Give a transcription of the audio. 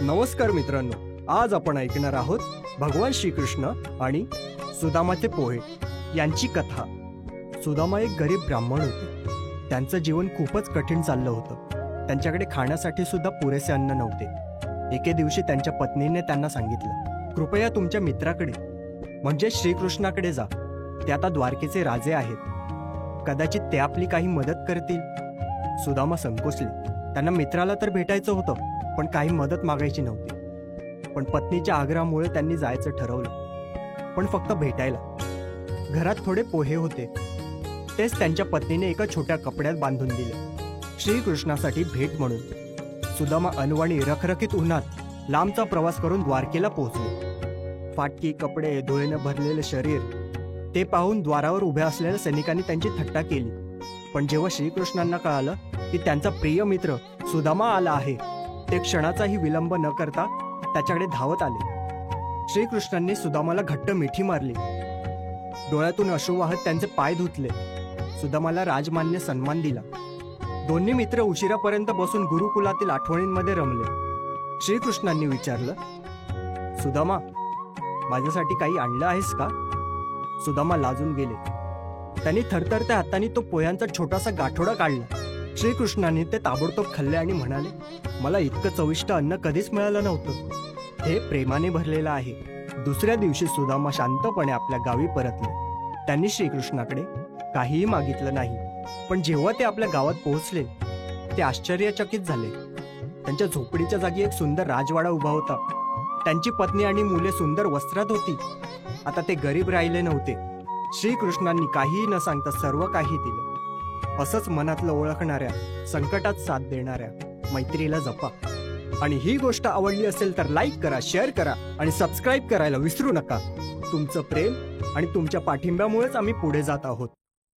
नमस्कार मित्रांनो, आज आपण ऐकणार आहोत भगवान श्रीकृष्ण आणि सुदामाचे पोहे यांची कथा। सुदामा एक गरीब ब्राह्मण होते। त्यांचं जीवन खूपच कठीण चाललं होतं। त्यांच्याकडे खाण्यासाठी सुद्धा पुरेसे अन्न नव्हते। एके दिवशी त्यांच्या पत्नीने त्यांना सांगितलं, कृपया तुमच्या मित्राकडे म्हणजे श्रीकृष्णाकडे जा। ते आता द्वारकेचे राजे आहेत, कदाचित ते आपली काही मदत करतील। सुदामा संकोचले। त्यांना मित्राला तर भेटायचं होतं, पण काही मदत मागायची नव्हती। पण पत्नीच्या आग्रहामुळे त्यांनी जायचं ठरवलं, पण फक्त भेटायला। घरात थोडे पोहे होते, तेच त्यांच्या पत्नीने एका छोट्या कपड्यात बांधून दिले, श्रीकृष्णासाठी भेट म्हणून। सुदामा अनवाणी रखरखीत उन्हात लांबचा प्रवास करून द्वारकेला पोहोचले। फाटकी कपडे, धुळेने भरलेले शरीर, ते पाहून द्वारावर उभ्या असलेल्या सैनिकांनी त्यांची थट्टा केली। पण जेव्हा श्रीकृष्णांना कळालं की त्यांचा प्रिय मित्र सुदामा आला आहे, ते क्षणाचाही विलंब न करता त्याच्याकडे धावत आले। श्रीकृष्णांनी सुदामाला घट्ट मिठी मारली, डोळ्यातून अश्रू वाहत त्यांचे पाय धुतले। सुदामाला राजमान्य सन्मान दिला। दोन्ही मित्र उशिरापर्यंत बसून गुरुकुलातील आठवणींमध्ये रमले। श्रीकृष्णांनी विचारलं, सुदामा, माझ्यासाठी काही आणलं आहेस का? सुदामा लाजून गेले। त्यांनी थरथरत्या हातांनी तो पोह्यांचा छोटासा गाठोडा काढला। श्रीकृष्णांनी ते ताबडतोब खाल्ले आणि म्हणाले, मला इतकं चविष्ट अन्न कधीच मिळालं नव्हतं। हे प्रेमाने भरलेलं आहे। दुसऱ्या दिवशी सुदामा शांतपणे आपल्या गावी परतले। त्यांनी श्रीकृष्णाकडे काहीही मागितलं नाही, पण जेव्हा ते आपल्या गावात पोहोचले, ते आश्चर्यचकित झाले। त्यांच्या झोपडीच्या जागी एक सुंदर राजवाडा उभा होता। त्यांची पत्नी आणि मुले सुंदर वस्त्रात होती। आता ते गरीब राहिले नव्हते। श्रीकृष्णांनी काहीही न सांगता सर्व काही दिलं। असंच मनातलं ओळखणाऱ्या, संकटात साथ देणाऱ्या मैत्रीला जपा। आणि ही गोष्ट आवडली असेल तर लाईक करा, शेअर करा आणि सबस्क्राईब करायला विसरू नका। तुमचं प्रेम आणि तुमच्या पाठिंब्यामुळेच आम्ही पुढे जात आहोत।